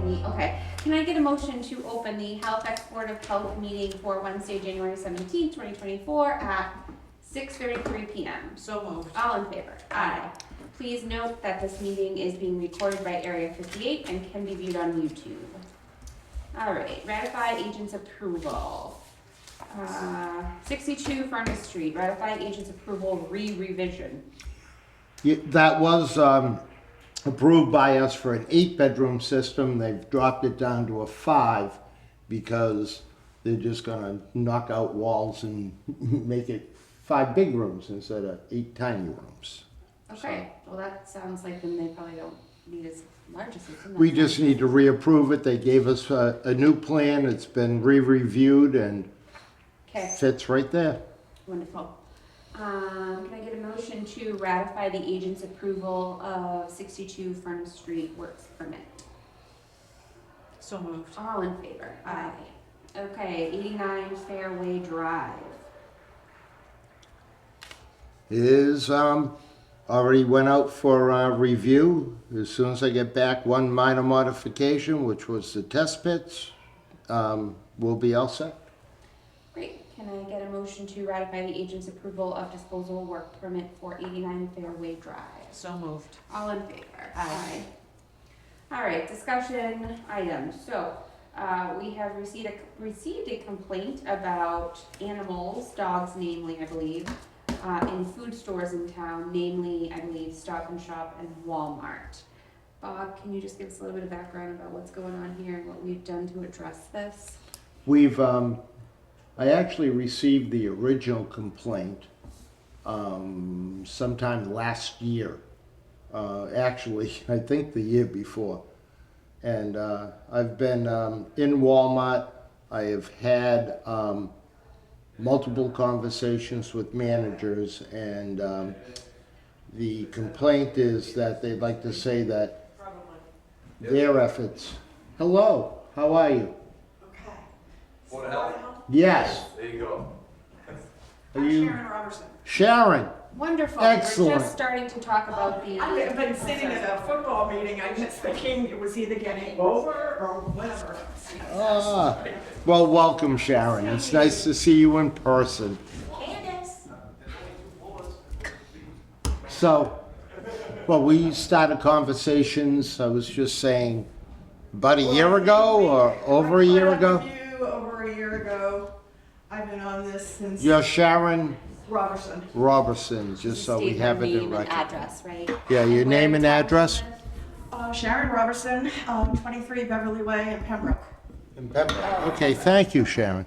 Okay, can I get a motion to open the Halifax Board of Health meeting for Wednesday, January 17th, 2024 at 6:33 p.m.? So moved. All in favor? Aye. Please note that this meeting is being recorded by Area 58 and can be viewed on YouTube. All right, ratify agent's approval. 62 Furnace Street, ratify agent's approval revision. That was approved by us for an 8-bedroom system. They've dropped it down to a 5 because they're just gonna knock out walls and make it 5 big rooms instead of 8 tiny rooms. Okay, well that sounds like then they probably don't need as large a system. We just need to reapprove it. They gave us a new plan. It's been re-reviewed and Okay, fits right there. wonderful. Can I get a motion to ratify the agent's approval of 62 Furnace Street works permit? So moved. All in favor? Aye. Okay, 89 Fairway Drive. It is already went out for review. As soon as I get back, one minor modification, which was the test pits, will be all set. Great. Can I get a motion to ratify the agent's approval of disposal work permit for 89 Fairway Drive? So moved. All in favor? Aye. All right, discussion items. So, we have received a complaint about animals, dogs namely, I believe, in food stores in town, namely, I believe, Stop and Shop and Walmart. Bob, can you just give us a little bit of background about what's going on here and what we've done to address this? We've, I actually received the original complaint sometime last year. Actually, I think the year before. And I've been in Walmart. I have had multiple conversations with managers, and the complaint is that they'd like to say that their efforts. Hello, how are you? Okay. Want to help? Yes. There you go. Are I'm you Sharon Robertson. Sharon? Wonderful. Excellent. We're just starting to talk about the. I've been sitting at a football meeting, I was thinking it was either getting over or whatever. Ah, well, welcome, Sharon. It's nice to see you in person. Candace. So, well, we started conversations, I was just saying, about a year ago or over a year ago? Over a year ago. I've been on this since. You're Sharon Robertson. Robertson, just so we State have it name in and record. address, right? Yeah, your Where name in and town address? you live? Sharon Robertson, 23 Beverly Way in Pembroke. Okay, thank you, Sharon.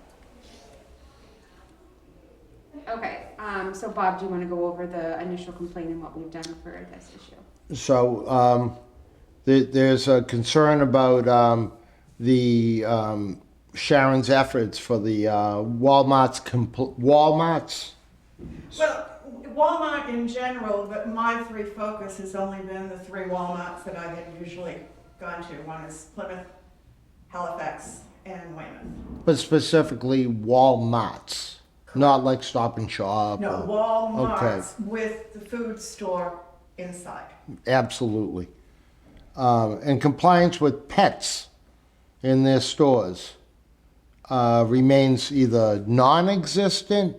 Okay, so Bob, do you want to go over the initial complaint and what we've done for this issue? So, there's a concern about the Sharon's efforts for the Walmart's. Well, Walmart in general, but my 3 focus has only been the 3 Walmarts that I had usually gone to. One is Plymouth, Halifax, and Weymouth. But specifically Walmart's, not like Stop and Shop. No, or- Walmarts with the food store inside. Absolutely. And compliance with pets in their stores remains either non-existent,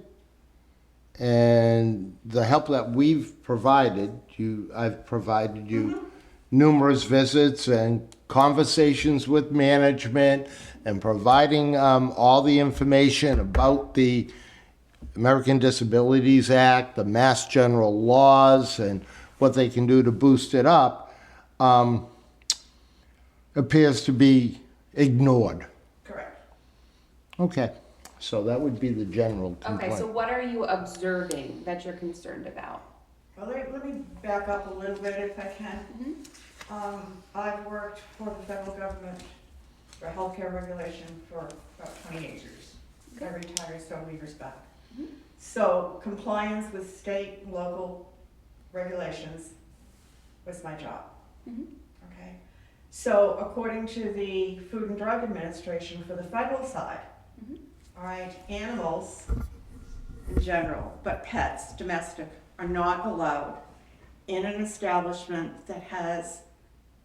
and the help that we've provided you, I've provided you numerous visits and conversations with management and providing all the information about the American Disabilities Act, the Mass General laws, and what they can do to boost it up, appears to be ignored. Correct. Okay, so that would be the general complaint. Okay, so what are you observing that you're concerned about? Well, let me back up a little bit if I can. I've worked for the federal government for healthcare regulation for about 28 years. I retired several years back. So compliance with state and local regulations was my job. Okay. So according to the Food and Drug Administration for the federal side, all right, animals in general, but pets, domestic, are not allowed in an establishment that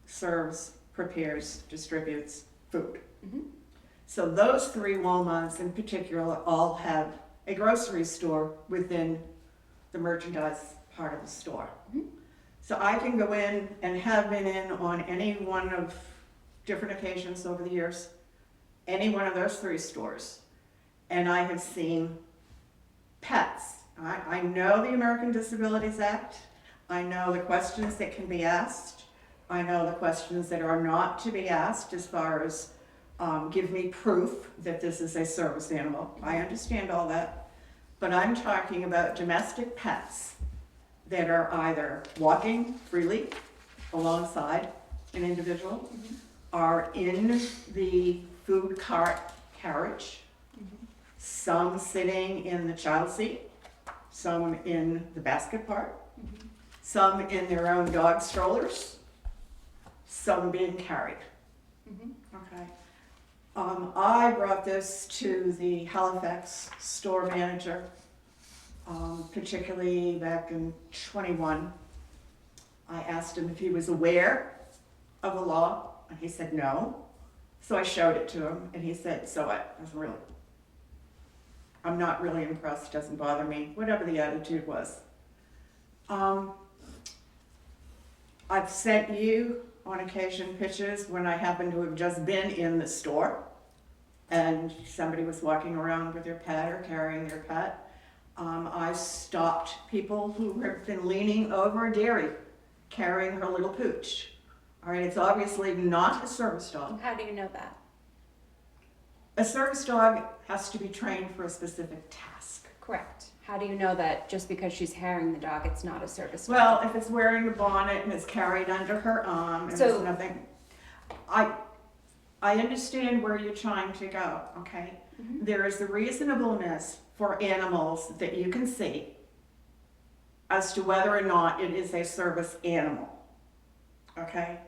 serves prepares, distributes food. Mhm. So those three Walmarts in particular all have a grocery store within the merchandise part of the store. Mhm. So I can go in and have been in on any one of different occasions over the years, any one of those three stores, and I have seen pets. I know the American Disabilities Act. I know the questions that can be asked. I know the questions that are not to be asked as far as give me proof that this is a service animal. I understand all that. But I'm talking about domestic pets that are either walking freely alongside an individual, are in the food cart carriage, some sitting in the child seat, some in the basket part, some in their own dog strollers, some being carried. Okay. I brought this to the Halifax store manager, particularly back in '21. I asked him if he was aware of the law, and he said no. So I showed it to him, and he said, so what? I was I'm not really impressed, doesn't bother me, whatever the attitude was. I've sent you on occasion pictures when I happen to have just been in the store and somebody was walking around with their pet or carrying their pet. I stopped people who have been leaning over a dairy carrying her little pooch. All right, it's obviously not a service dog. How do you know that? A service dog has to be trained for a specific task. Correct. How do you know that just because she's carrying the dog, it's not a service dog? Well, if it's wearing a bonnet and it's carried under her arm and So- there's nothing, I understand where you're trying to go, okay? Mhm. There is a reasonableness for animals that you can see as to whether or not it is a service animal, okay?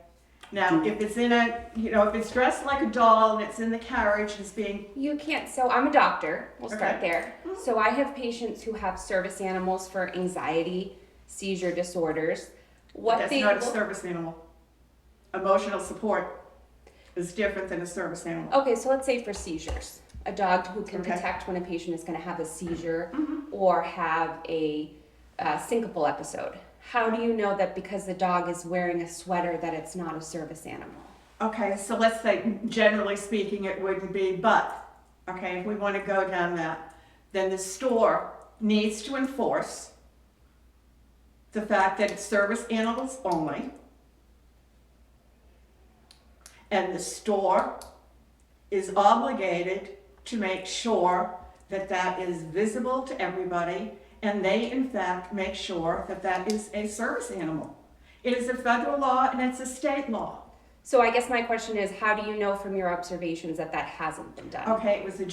Now, if it's in if it's dressed like a doll and it's in the carriage and it's being, You can't, so I'm a doctor, we'll start Okay. there. So I have patients who have service animals for anxiety, seizure disorders. What that's they not a look- service animal. Emotional support is different than a service animal. Okay, so let's say for seizures, a dog who can Okay. detect when a patient is going to have a seizure Mhm. or have a syncopal episode. How do you know that because the dog is wearing a sweater that it's not a service animal? Okay, so let's say, generally speaking, it wouldn't be, but, okay, if we want to go down that, then the store needs to enforce the fact that it's service animals only. And the store is obligated to make sure that that is visible to everybody, and they, in fact, make sure that that is a service animal. It is a federal law and it's a state law. So I guess my question is, how do you know from your observations that that hasn't been done? Okay, it was a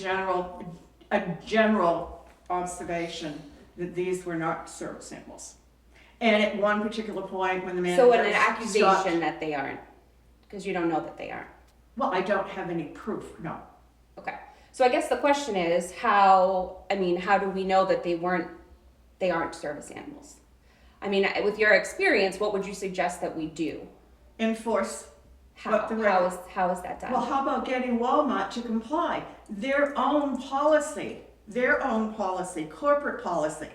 general observation that these were not service animals. And at one particular point, when the manager So an accusation stopped- that they aren't, because you don't know that they aren't. Well, I don't have any proof, no. Okay. So I guess the question is how do we know that they aren't service animals? I mean, with your experience, what would you suggest that we do? Enforce. How? What the How is that done? Well, how about getting Walmart to comply? Their own policy, corporate policy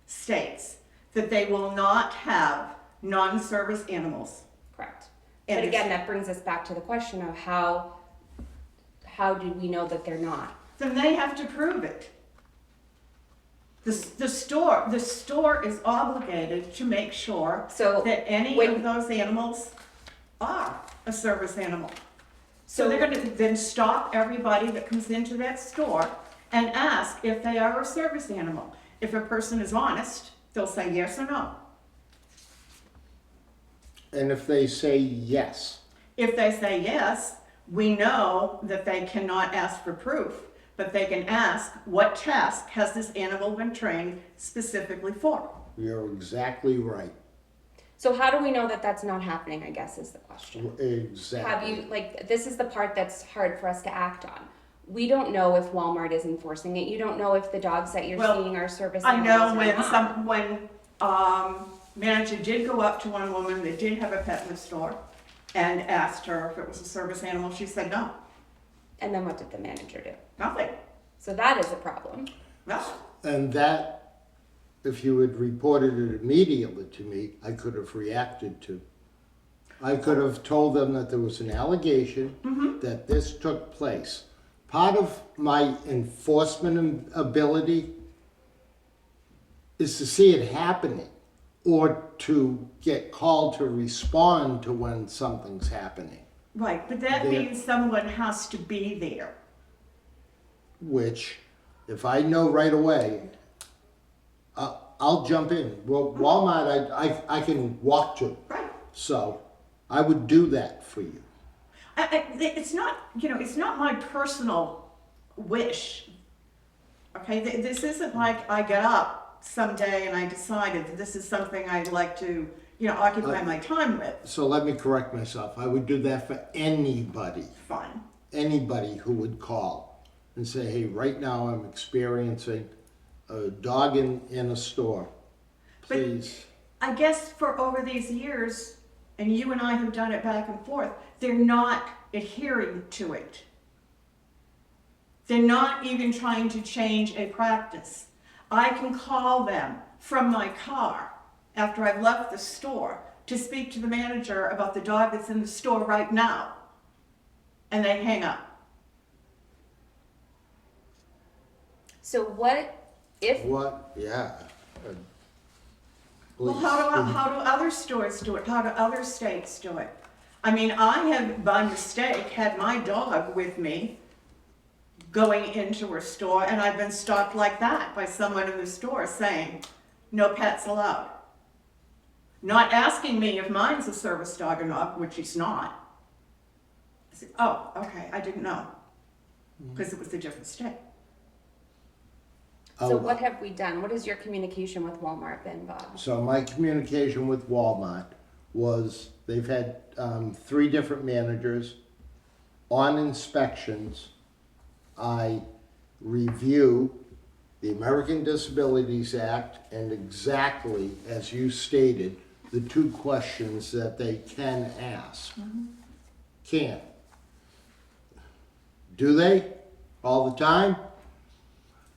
states that they will not have non-service animals. Correct. And But it's- again, that brings us back to the question of how do we know that they're not? Then they have to prove it. The store is obligated to make sure So that any when- of those animals are a service animal. So So- they're gonna then stop everybody that comes into that store and ask if they are a service animal. If a person is honest, they'll say yes or no. And if they say yes, If they say yes, we know that they cannot ask for proof, but they can ask, what task has this animal been trained specifically for? you're exactly right. So how do we know that that's not happening, I guess is the question. Exactly. Have you, this is the part that's hard for us to act on. We don't know if Walmart is enforcing it. You don't know if the dogs that you're Well, seeing are service I animals know or not. when manager did go up to one woman that did have a pet in the store, and asked her if it was a service animal. She said no, And then what did the manager do? nothing, So that is a problem. no. And that, if you had reported it immediately to me, I could have reacted to. I could have told them that there was an allegation that this took place. Part of my enforcement ability is to see it happening or to get called to respond to when something's happening, Right, but that There- means someone has to be there. which if I know right away, I'll jump in. Well, Walmart, I can walk to. Right. So I would do that for you. It's not, it's not my personal wish. Okay, this isn't like I get up someday and I decided that this is something I'd like to, occupy my time with. So let me correct myself. I would do that for anybody. Fine. Anybody who would call and say, hey, right now I'm experiencing a dog in a store. But- Please. I guess for over these years, and you and I have done it back and forth, they're not adhering to it. They're not even trying to change a practice. I can call them from my car after I've left the store to speak to the manager about the dog that's in the store right now. And they hang up. So what if, What? Yeah. Well, Please. how do other stores do it? How do other states do it? I mean, I have by mistake had my dog with me going into a store, and I've been stopped like that by someone in the store saying, no pets allowed. Not asking me if mine's a service dog or not, which he's not. I said, oh, okay, I didn't know, because it was a different state. so Oh, what have we done? What has your communication with Walmart been, Bob? So my communication with Walmart was they've had 3 different managers. On inspections, I review the American Disabilities Act and exactly, as you stated, the 2 questions that they can ask. Can. Do they? All the time?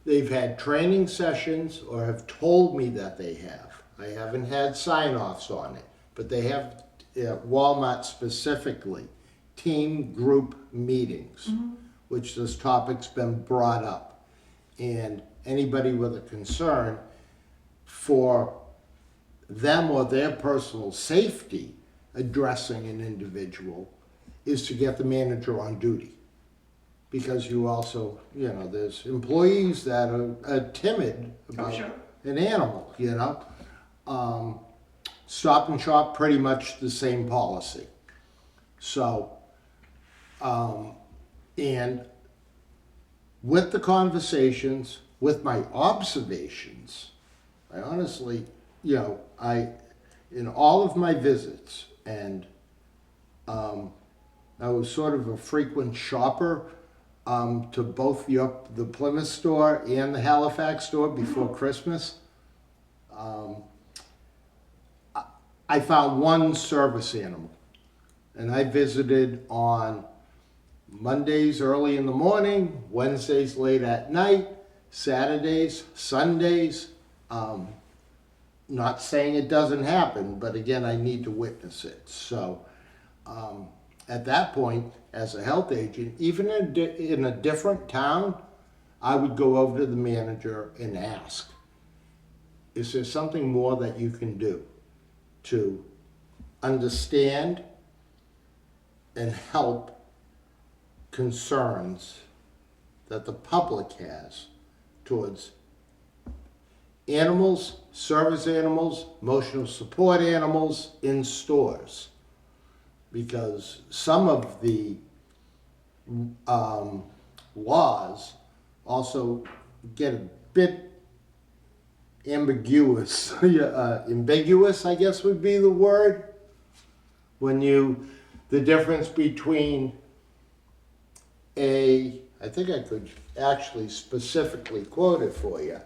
They've had training sessions or have told me that they have. I haven't had sign-offs on it, but they have, Walmart specifically, team group meetings, which this topic's been brought up. And anybody with a concern for them or their personal safety addressing an individual is to get the manager on duty. Because you also, there's employees that are timid about sure. an animal, Stop and Shop, pretty much the same policy. So, and with the conversations, with my observations, I honestly, in all of my visits, and I was sort of a frequent shopper to both the Plymouth store and the Halifax store before Christmas. I found one service animal, and I visited on Mondays early in the morning, Wednesdays late at night, Saturdays, Sundays. Not saying it doesn't happen, but again, I need to witness it. So at that point, as a health agent, even in a different town, I would go over to the manager and ask, is there something more that you can do to understand and help concerns that the public has towards animals, service animals, emotional support animals in stores? Because some of the laws also get a bit ambiguous. Ambiguous, I guess would be the word. When the difference between I think I could actually specifically quote it for you.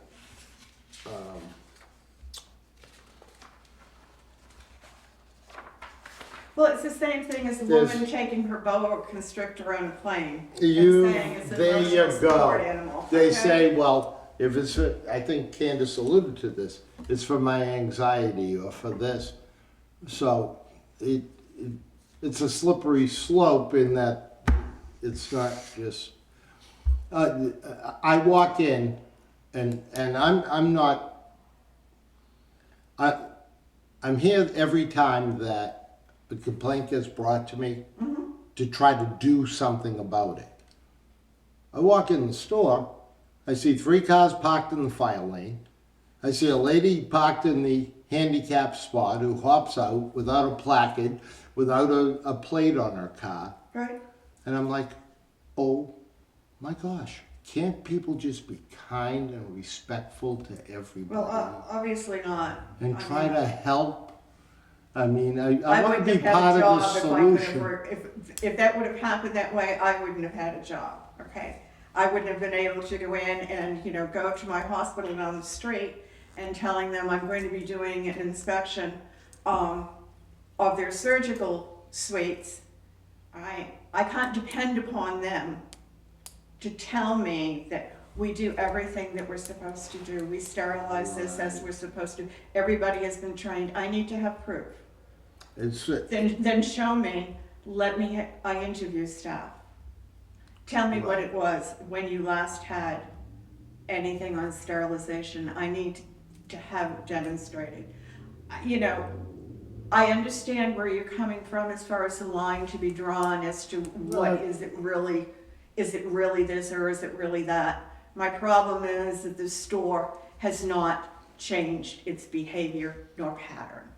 Well, it's the same thing as a There's- woman taking her boa constrictor on a plane. You, and saying it's an there you emotional support go. animal, They okay? say, well, if it's, I think Candace alluded to this, it's for my anxiety or for this. So it's a slippery slope in that it's not just, I walk in and I'm not, I'm here every time that a complaint gets brought to me to try to do something about it. I walk in the store, I see 3 cars parked in the fire lane. I see a lady parked in the handicap spot who hops out without a placard, without a plate on her car. Right? And I'm like, oh my gosh, can't people just be kind and respectful to everybody? Well, obviously not. And I try mean, to help? I mean, I I want to wouldn't be have part had a of the job if I could have solution. worked, if that would have happened that way, I wouldn't have had a job, okay? I wouldn't have been able to go in and, go to my hospital down the street and telling them I'm going to be doing an inspection, of their surgical suites. I can't depend upon them to tell me that we do everything that we're supposed to do. We sterilize this as we're supposed to. Everybody has been trained. I need to have proof. It's, Then show me, I interview staff. Tell me what it was when you last had anything on sterilization. I need to have it demonstrated. I understand where you're coming from as far as the line to be drawn as to what Right. is it really this or is it really that? My problem is that the store has not changed its behavior nor pattern.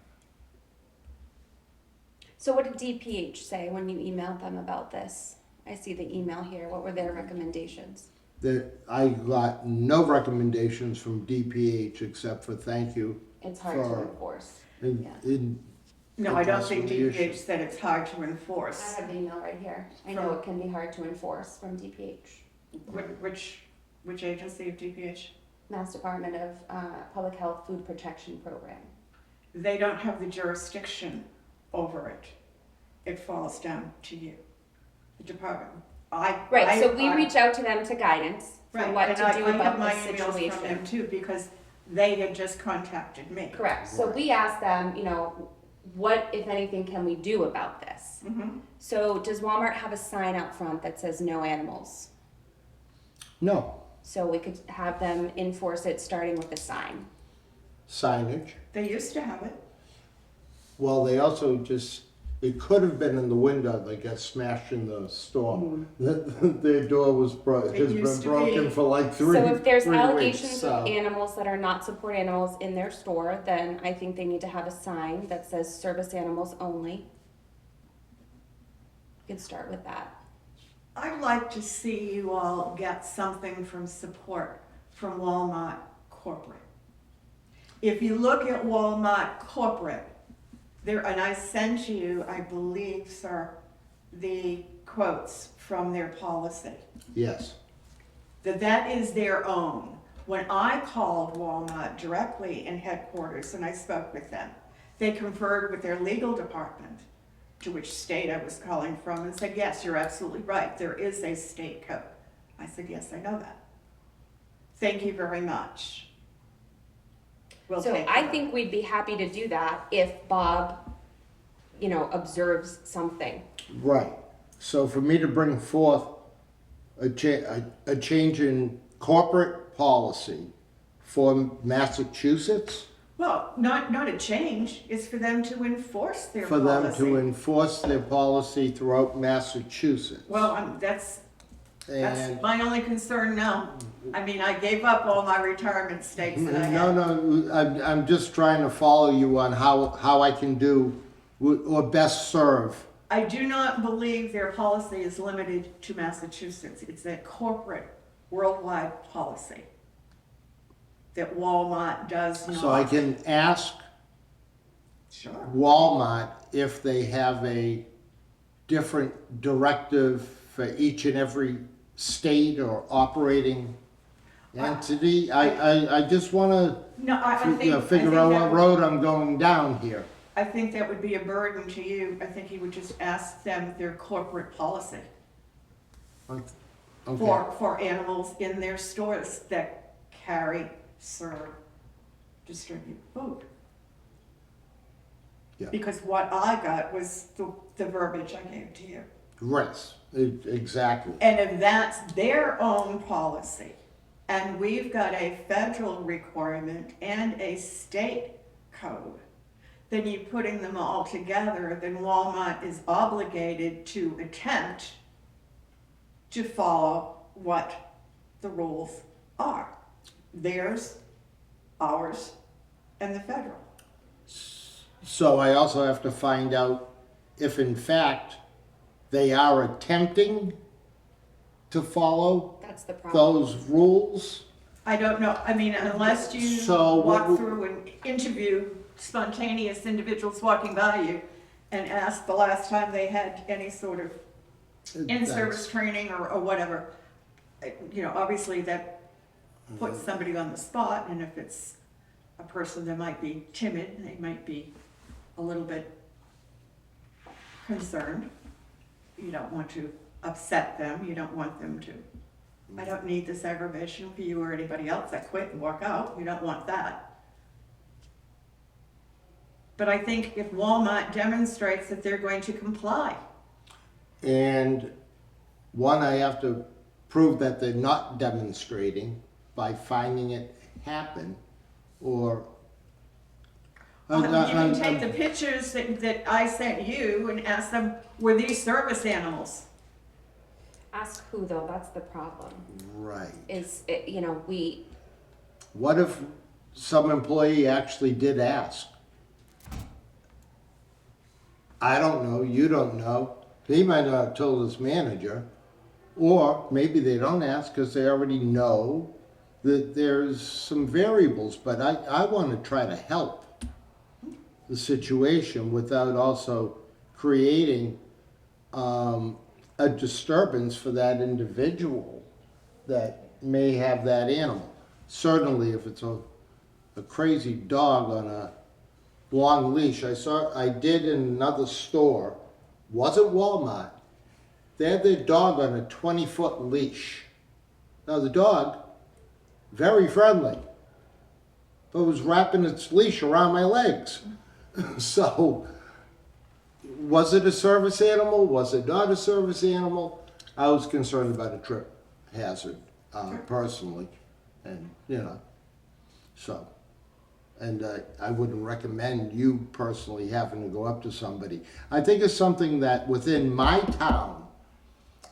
So what did DPH say when you emailed them about this? I see the email here. What were their recommendations? I got no recommendations from DPH except for thank you. It's hard to For- enforce. And, Yeah. and No, I don't think That's the DPH issue. said it's hard to I enforce. have the email right here. I know it can be hard to enforce from DPH. Which agency of DPH? Mass Department of Public Health Food Protection Program. They don't have the jurisdiction over it. It falls down to you, the department. Right, so we reach out to them to guidance for Right, what and to do I have about my this emails from them situation. too, because they had just contacted me. Correct, so we asked them, what, if anything, can we do about this? Mhm. So does Walmart have a sign out front that says no animals? no So we could have them enforce it starting with a sign. signage. They used to have it. Well, they also it could have been in the window that got smashed in the store. Their door was It has used been to broken be. for like three So if there's 3 allegations weeks, of so. animals that are not support animals in their store, then I think they need to have a sign that says service animals only. You could start with that. I'd like to see you all get something from support from Walmart corporate. If you look at Walmart corporate, and I sent you, I believe, sir, the quotes from their policy. Yes. That is their own. When I called Walmart directly in headquarters and I spoke with them, they conferred with their legal department, to which state I was calling from, and said, yes, you're absolutely right, there is a state code. I said, yes, I know that. Thank you very much. We'll So take I that. think we'd be happy to do that if Bob, observes something. Right. So for me to bring forth a change in corporate policy for Massachusetts, Well, not a change, it's for them to enforce their for policy. them to enforce their policy throughout Massachusetts. Well, that's and my only concern now. I mean, I gave up all my retirement stakes that I had. no, I'm just trying to follow you on how I can do or best serve. I do not believe their policy is limited to Massachusetts. It's a corporate, worldwide policy that Walmart does not. So I can ask Sure. Walmart if they have a different directive for each and every state or operating entity. I just want No, I to think. figure I out think what road I'm going down here. I think that would be a burden to you. I think you would just ask them their corporate policy Okay. for animals in their stores that carry, serve, distribute food. Yeah. Because what I got was the verbiage I gave to you. Right, exactly. And if that's their own policy, and we've got a federal requirement and a state code, then you putting them all together, then Walmart is obligated to attempt to follow what the rules are. Theirs, ours, and the federal. So I also have to find out if in fact they are attempting to follow That's the problem. those rules. I don't know, I mean, unless you So what walk through and interview spontaneous individuals walking by you and ask the last time they had any sort of in-service training or whatever, you know, obviously that puts somebody on the spot, and if it's a person that might be timid, they might be a little bit concerned. You don't want to upset them, you don't want them to, I don't need this aggravation for you or anybody else, I quit and walk out, you don't want that. But I think if Walmart demonstrates that they're going to comply, And one, I have to prove that they're not demonstrating by finding it happen, or you can take the pictures that I sent you and ask them, were these service animals? Ask who though, that's the problem. right. You know, we, What if some employee actually did ask? I don't know, you don't know. He might not have told his manager, or maybe they don't ask because they already know that there's some variables, but I want to try to help the situation without also creating a disturbance for that individual that may have that animal. Certainly if it's a crazy dog on a long leash. I did in another store, wasn't Walmart. They had their dog on a 20-foot leash. Now the dog, very friendly, but was wrapping its leash around my legs. So, was it a service animal? Was it not a service animal? I was concerned about a trip hazard, personally, and you know, so. And I wouldn't recommend you personally having to go up to somebody. I think it's something that within my town,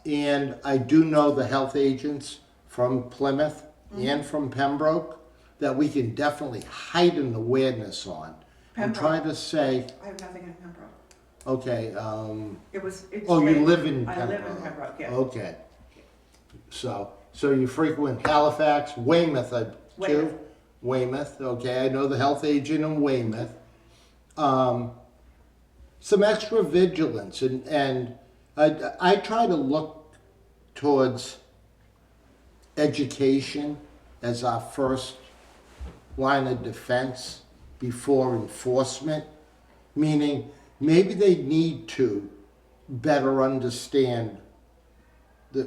and I do know the health agents from Plymouth and from Pembroke, that we can definitely heighten awareness on. And try to say, I have nothing in Pembroke. okay, It's oh, you late. live in I Pembroke? live in Pembroke, yeah. Okay. So you frequent Halifax, Weymouth, Weymouth. Weymouth, okay, I know the health agent in Weymouth. Some extra vigilance, and I try to look towards education as our first line of defense before enforcement, meaning maybe they need to better understand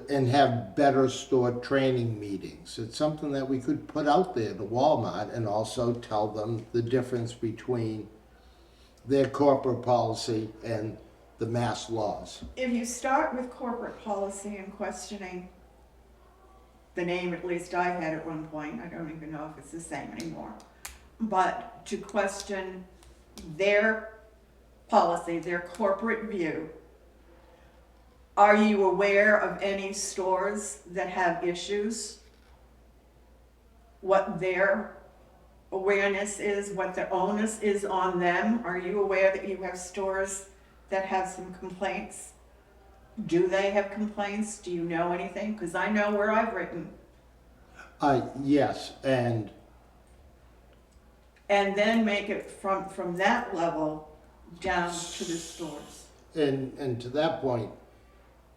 and have better store training meetings. It's something that we could put out there to Walmart and also tell them the difference between their corporate policy and the mass laws. If you start with corporate policy and questioning the name, at least I had at one point, I don't even know if it's the same anymore, but to question their policy, their corporate view, are you aware of any stores that have issues? What their awareness is, what the onus is on them? Are you aware that you have stores that have some complaints? Do they have complaints? Do you know anything? Because I know where I've written. Yes, and then make it from that level down to the stores. and to that point,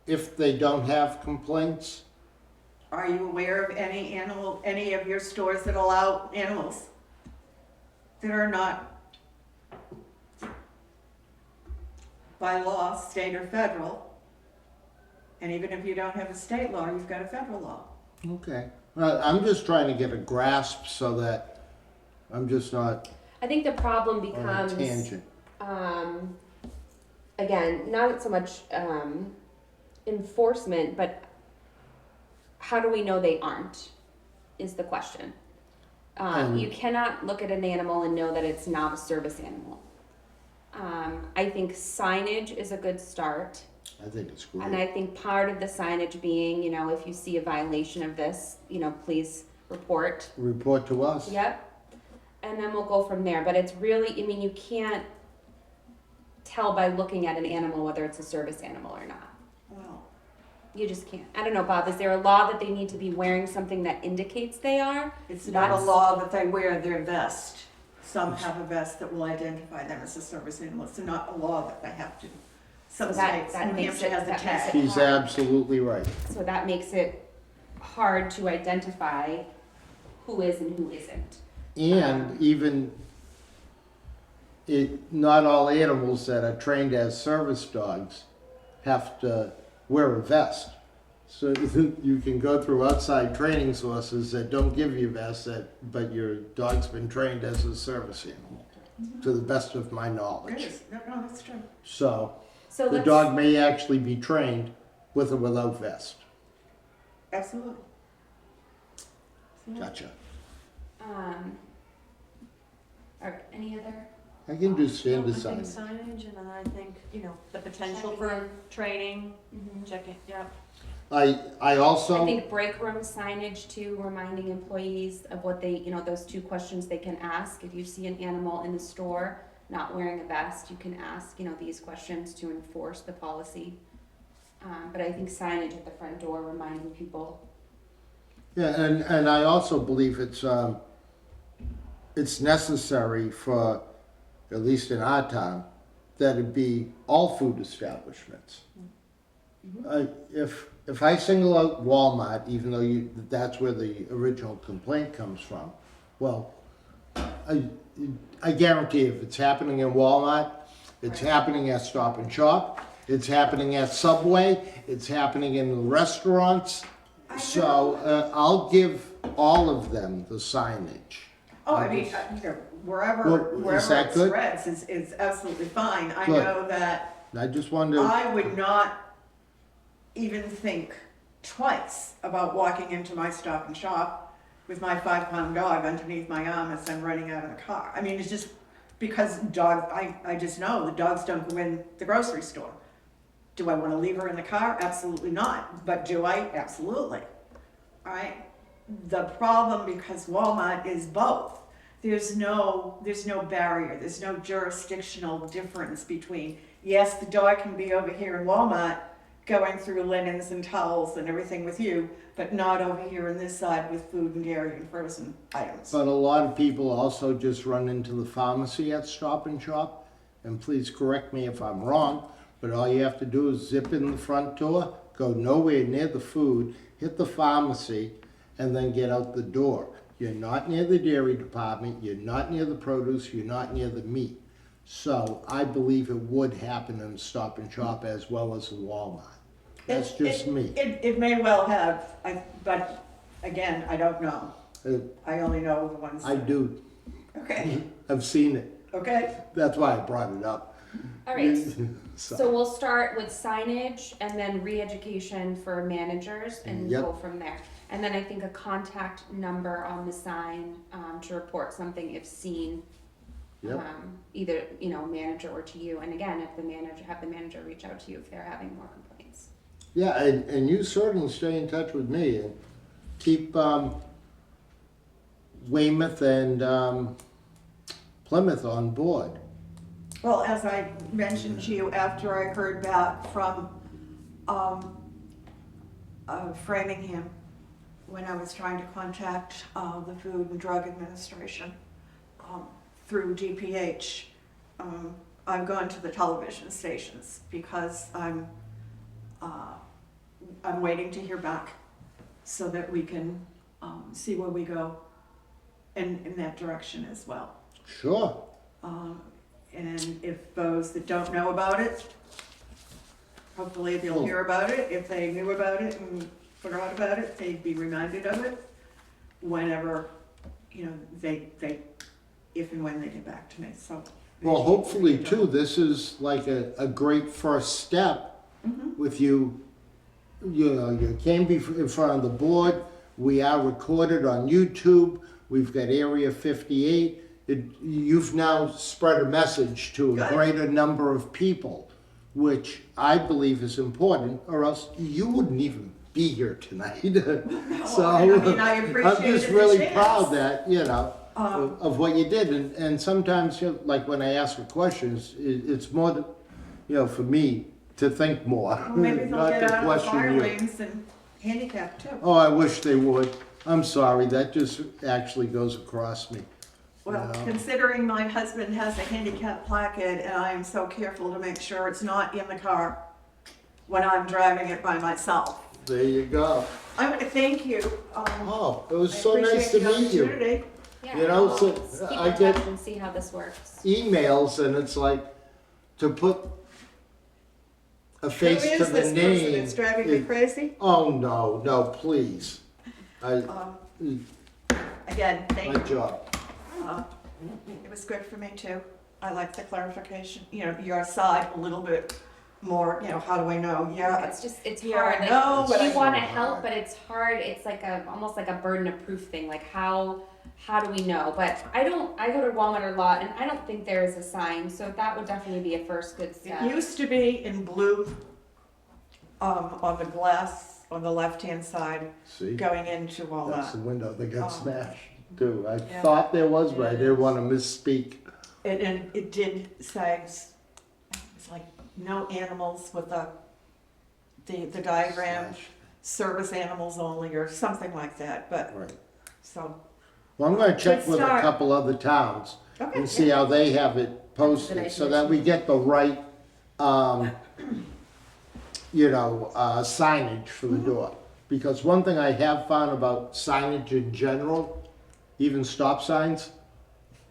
if they don't have complaints, Are you aware of any of your stores that allow animals that are not by law, state or federal. And even if you don't have a state law, you've got a federal law. Okay. Well, I'm just trying to get a grasp so that I'm just not I think the problem on a becomes, tangent. again, not so much enforcement, but how do we know they aren't, is the question. You cannot look at an animal and know that it's not a service animal. I think signage is a good start. I think it's And great. I think part of the signage being, you know, if you see a violation of this, you know, please report. Report to us. Yep. And then we'll go from there. But it's really, I mean, you can't tell by looking at an animal whether it's a service animal or not. Well, You just can't. I don't know, Bob, is there a law that they need to be wearing something that indicates they are? it's not a law that they wear their vest. Some have a vest that will identify them as a service animal. It's not a law that they have to. Some So that- states, that New makes Hampshire it- has a that makes tag. it- She's absolutely right. So that makes it hard to identify who is and who isn't. And even not all animals that are trained as service dogs have to wear a vest. So you can go through outside training sources that don't give you vests, but your dog's been trained as a service animal, to the best of my It knowledge. is. No, that's true. So So the let's, dog may actually be trained with or without vest. Absolutely. Gotcha. all right, any other? I can do standard I think sign. signage, and then I think, you know, the potential Checking for in. training, Mhm. checking, yeah. I I also, think break room signage too, reminding employees of what they, you know, those 2 questions they can ask. If you see an animal in the store not wearing a vest, you can ask, you know, these questions to enforce the policy. But I think signage at the front door reminding people. yeah, and I also believe it's necessary for, at least in our town, that it be all food establishments. If I single out Walmart, even though that's where the original complaint comes from, well, I guarantee if it's happening in Walmart, it's happening at Stop and Shop, it's happening at Subway, it's happening in the restaurants. So I'll give all of them the signage. Oh, I mean, you know, wherever Well, is that it good? spreads is absolutely fine. I Good. know that I just wanted to, I would not even think twice about walking into my Stop and Shop with my 5-pound dog underneath my arm as I'm running out of the car. I mean, it's just because I just know the dogs don't go in the grocery store. Do I want to leave her in the car? Absolutely not. But do I? Absolutely. All right. The problem, because Walmart is both, there's no barrier, there's no jurisdictional difference between, yes, the dog can be over here in Walmart going through linens and towels and everything with you, but not over here on this side with food and dairy and frozen items. but a lot of people also just run into the pharmacy at Stop and Shop, and please correct me if I'm wrong, but all you have to do is zip in the front door, go nowhere near the food, hit the pharmacy, and then get out the door. You're not near the dairy department, you're not near the produce, you're not near the meat. So I believe it would happen in Stop and Shop as well as in Walmart. That's just me. It may well have, but again, I don't know. Uh, I only know the ones. I do, Okay, I've seen it. okay. That's why I brought it up. All right, So, so we'll start with signage and then re-education for managers and Yep. go from there. And then I think a contact number on the sign to report something if seen, Yep. either, you know, manager or to you. And again, if the manager, have the manager reach out to you if they're having more complaints. yeah, and you certainly stay in touch with me and keep Weymouth and Plymouth on board. Well, as I mentioned to you after I heard back from Framingham, when I was trying to contact the Food and Drug Administration through DPH, I've gone to the television stations because I'm waiting to hear back so that we can see where we go in that direction as well. Sure. And if those that don't know about it, hopefully they'll hear about it. If they knew about it and forgot about it, they'd be reminded of it whenever, if and when they get back to me, so. Well, hopefully too, this is like a great first step with you. You came in front of the board. We are recorded on YouTube. We've got Area 58. You've now spread a message to a Good. greater number of people, which I believe is important, or else you wouldn't even be here tonight. So I mean, I I'm appreciate just the really chance. proud that, of what you did. And sometimes, like when I ask for questions, it's more, for me to think more, Well, maybe they'll not get to out of the question fire you. lanes and handicap too. Oh, I wish they would. I'm sorry, that just actually goes across me. Well, Yeah. considering my husband has a handicap placard and I am so careful to make sure it's not in the car when I'm driving it by myself. There you go. I want to thank you. Oh, it was I so nice appreciate to the meet you. opportunity. Yeah, You know, we'll so keep I in get- touch and see how this works. Emails, and it's like to put a face Who to is the this person name. that's driving me crazy? Oh, no, please. Again, My thank you. job. It was good for me too. I like the clarification, your side a little bit more, how do I know? Yeah, It's Yeah, hard. I Like, know, but you I- want to help, but it's hard. It's like almost like a burden of proof thing. Like how do we know? But I go to Walmart a lot, and I don't think there is a sign. So that would definitely be a first good step. it used to be in blue, on the glass on the left-hand side See, going into that's Walmart. the window that got Oh. smashed too. I Yeah. thought there was, but I didn't want to misspeak. And it did say, it's like no animals with the diagram, Smashed. service animals only or something like that, but, Right. so, Well, I'm going to check Good with a start. couple other towns okay. and see how they have it That's a posted, good so idea. that we get the right, signage for the door. Because one thing I have found about signage in general, even stop signs,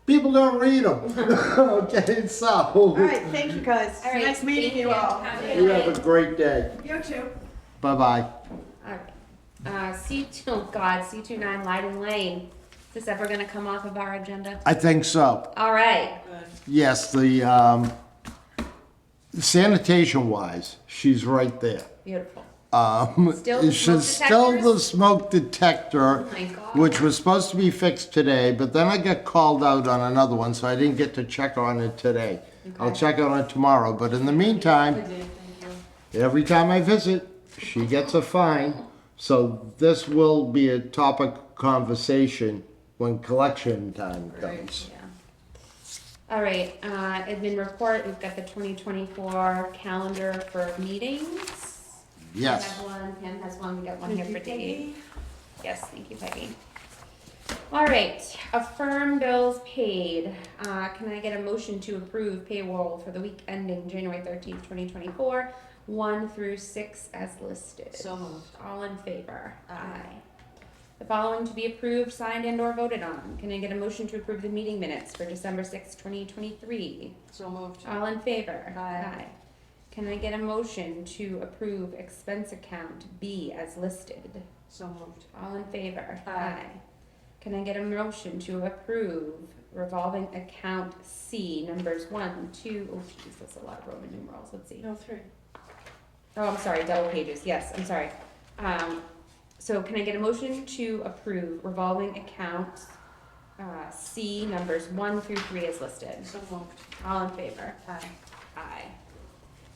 people don't read them. Okay, so. All right, thank you guys. All right, Nice meeting thank you all. Have a good You night. have a great day. You too. Bye-bye. All right. C29 Leiden Lane. Is this ever going to come off of our agenda? I think so. All right. Yes, the sanitation-wise, she's right there. Beautiful. Still the smoke still the detectors? smoke detector, Oh my God. which was supposed to be fixed today, but then I got called out on another one, so I didn't get to check on it today. I'll Okay. check on it tomorrow, but in the meantime, every time I visit, she gets a fine. So this will be a topic of conversation when collection time comes. Yeah. All right, admin report, we've got the 2024 calendar for meetings. Yes. I have one, Pam has one, we got one here for Dave. Yes, thank you, Peggy. All right, affirm bills paid. Can I get a motion to approve payroll for the week ending January 13th, 2024, 1 through 6 as listed? So moved. All in favor? Aye. The following to be approved, signed, and/or voted on. Can I get a motion to approve the meeting minutes for December 6th, 2023? So moved. All in favor? Aye. Can I get a motion to approve expense account B as listed? So moved. All in favor? Aye. Can I get a motion to approve revolving account C, numbers 1, 2, oh geez, that's a lot of Roman numerals, let's see. No, 3. Oh, I'm sorry, double pages, yes, I'm sorry. So can I get a motion to approve revolving account C, numbers 1 through 3 as listed? So moved. All in favor? Aye. Aye.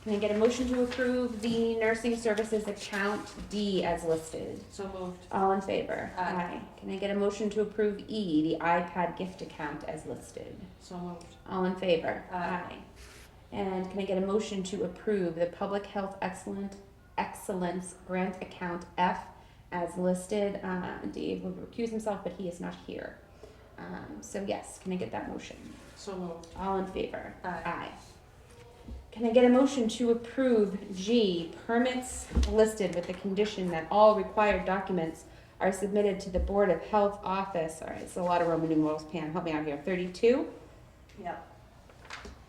Can I get a motion to approve the nursing services account D as listed? So moved. All in favor? Aye. Can I get a motion to approve E, the iPad gift account as listed? So moved. All in favor? Aye. And can I get a motion to approve the Public Health Excellence Grant Account F as listed? Dave will recuse himself, but he is not here. So yes, can I get that motion? So moved. All in favor? Aye. Can I get a motion to approve G, permits listed with the condition that all required documents are submitted to the Board of Health office? All right, it's a lot of Roman numerals. Pam, help me out here. 32? Yep.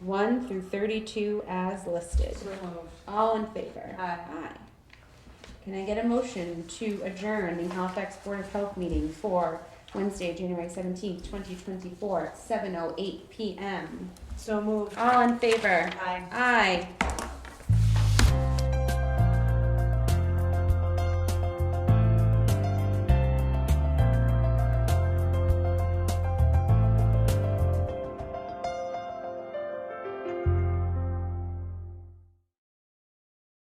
1 through 32 as listed. So moved. All in favor? Aye. Aye. Can I get a motion to adjourn the Halifax Board of Health meeting for Wednesday, January 17th, 2024, 7:08 PM? So moved. All in favor? Aye. Aye.